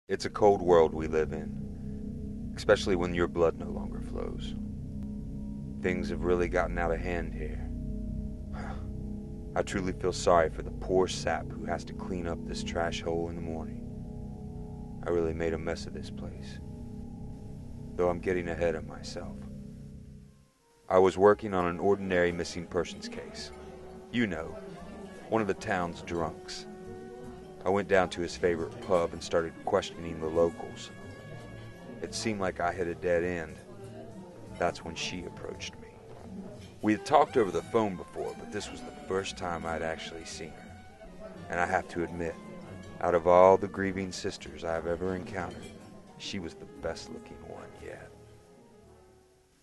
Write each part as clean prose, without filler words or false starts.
It's a cold world we live in, especially when your blood no longer flows. Things have really gotten out of hand here. I truly feel sorry for the poor sap who has to clean up this trash hole in the morning. I really made a mess of this place, though I'm getting ahead of myself. I was working on an ordinary missing persons case. You know, one of the town's drunks. I went down to his favorite pub and started questioning the locals. It seemed like I hit a dead end. That's when she approached me. We had talked over the phone before, but this was the first time I'd actually seen her. And I have to admit, out of all the grieving sisters I've ever encountered, she was the best looking one yet.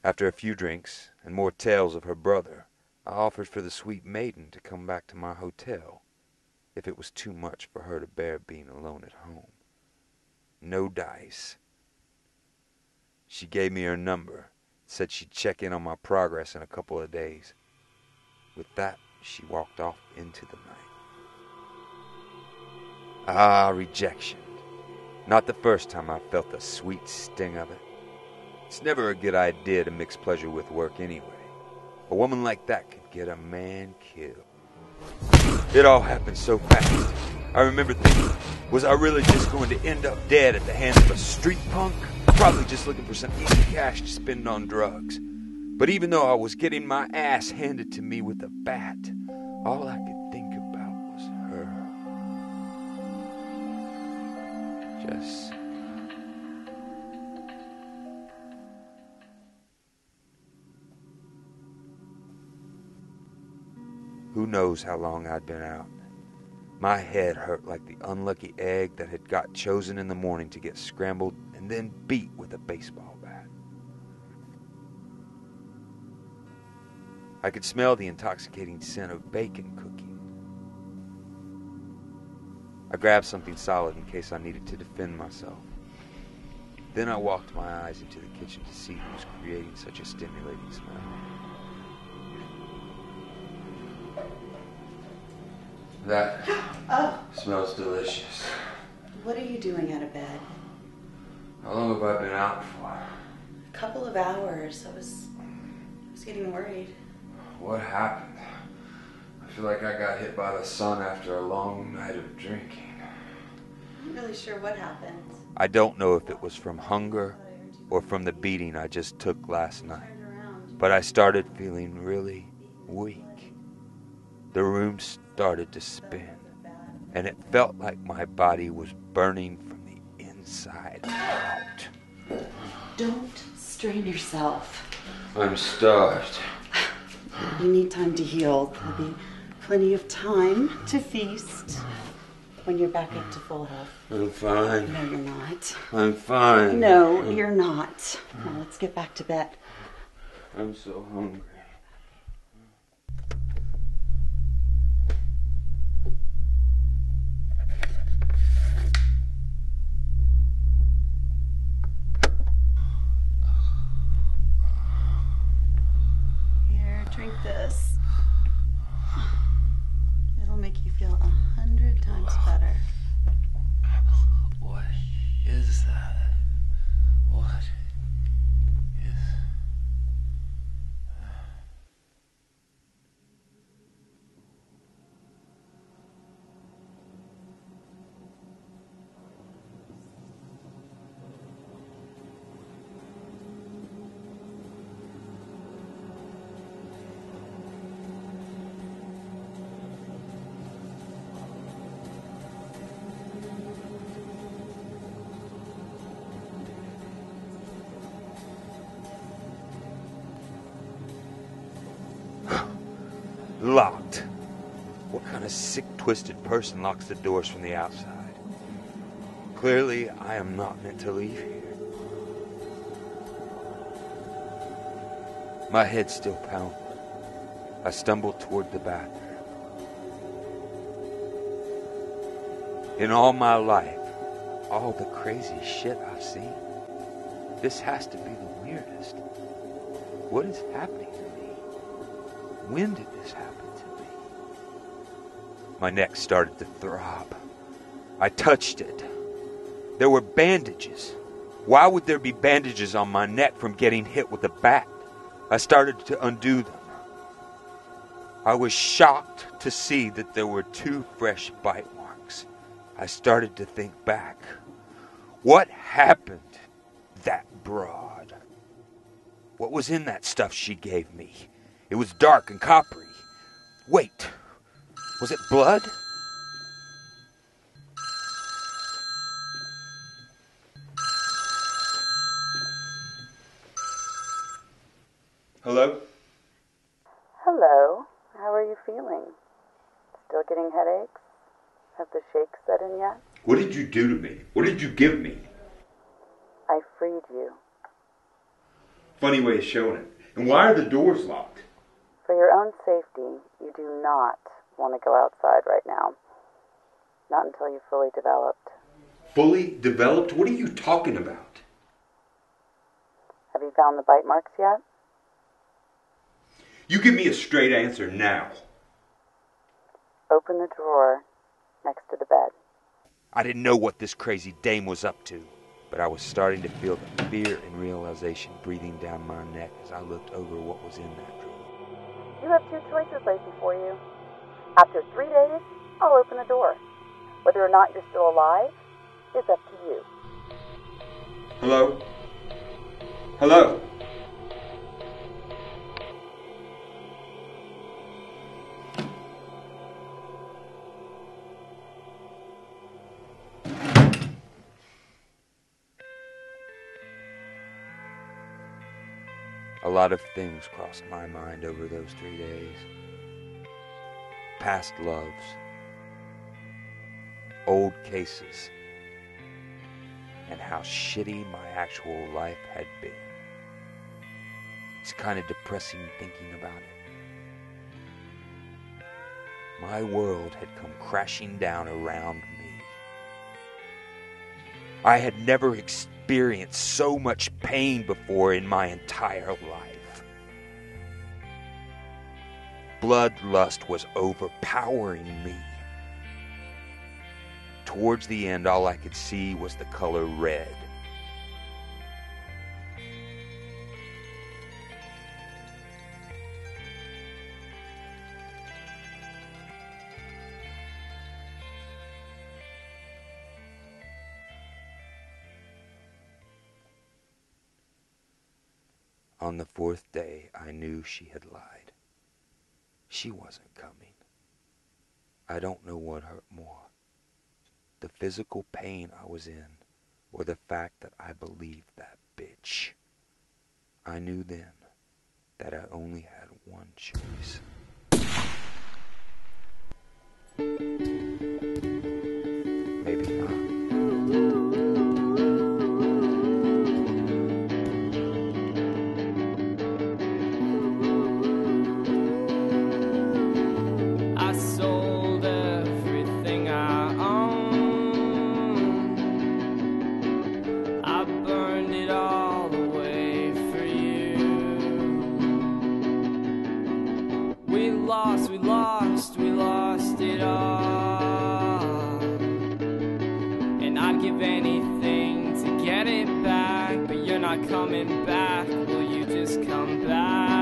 After a few drinks and more tales of her brother, I offered for the sweet maiden to come back to my hotel, if it was too much for her to bear being alone at home. No dice. She gave me her number, said she'd check in on my progress in a couple of days. With that, she walked off into the night. Ah, rejection. Not the first time I felt the sweet sting of it. It's never a good idea to mix pleasure with work anyway. A woman like that could get a man killed. It all happened so fast. I remember thinking, was I really just going to end up dead at the hands of a street punk? Probably just looking for some easy cash to spend on drugs. But even though I was getting my ass handed to me with a bat, all I could think about was her. Just... Who knows how long I'd been out. My head hurt like the unlucky egg that had got chosen in the morning to get scrambled and then beat with a baseball bat. I could smell the intoxicating scent of bacon cooking. I grabbed something solid in case I needed to defend myself. Then I walked my eyes into the kitchen to see who was creating such a stimulating smell. That smells delicious. What are you doing out of bed? How long have I been out for? A couple of hours. I was getting worried. What happened? I feel like I got hit by the sun after a long night of drinking. I'm not really sure what happened. I don't know if it was from hunger or from the beating I just took last night, but I started feeling really weak. The room started to spin, and it felt like my body was burning from the inside out. Don't strain yourself. I'm starved. You need time to heal. There'll be plenty of time to feast when you're back up to full health. I'm fine. No, you're not. I'm fine. No, you're not. Now let's get back to bed. I'm so hungry. Drink this. It'll make you feel 100 times better. What is that? What is... Locked. What kind of sick, twisted person locks the doors from the outside? Clearly, I am not meant to leave here. My head still pounding. I stumbled toward the bathroom. In all my life, all the crazy shit I've seen, this has to be the weirdest. What is happening to me? When did this happen to me? My neck started to throb. I touched it. There were bandages. Why would there be bandages on my neck from getting hit with a bat? I started to undo them. I was shocked to see that there were 2 fresh bite marks. I started to think back. What happened? That broad. What was in that stuff she gave me? It was dark and coppery. Wait, was it blood? Hello? Hello. How are you feeling? Still getting headaches? Have the shakes set in yet? What did you do to me? What did you give me? I freed you. Funny way of showing it. And why are the doors locked? For your own safety, you do not want to go outside right now. Not until you've fully developed. Fully developed? What are you talking about? Have you found the bite marks yet? You give me a straight answer now. Open the drawer next to the bed. I didn't know what this crazy dame was up to, but I was starting to feel the fear and realization breathing down my neck as I looked over what was in that drawer. You have 2 choices laid before you. After 3 days, I'll open the door. Whether or not you're still alive is up to you. Hello? Hello? A lot of things crossed my mind over those 3 days. Past loves, old cases, and how shitty my actual life had been. It's kind of depressing thinking about it. My world had come crashing down around me. I had never experienced so much pain before in my entire life. Bloodlust was overpowering me. Towards the end, all I could see was the color red. On the 4th day, I knew she had lied. She wasn't coming. I don't know what hurt more, the physical pain I was in, or the fact that I believed that bitch. I knew then that I only had one choice. Maybe not. We lost it all. And I'd give anything to get it back, but you're not coming back. Will you just come back?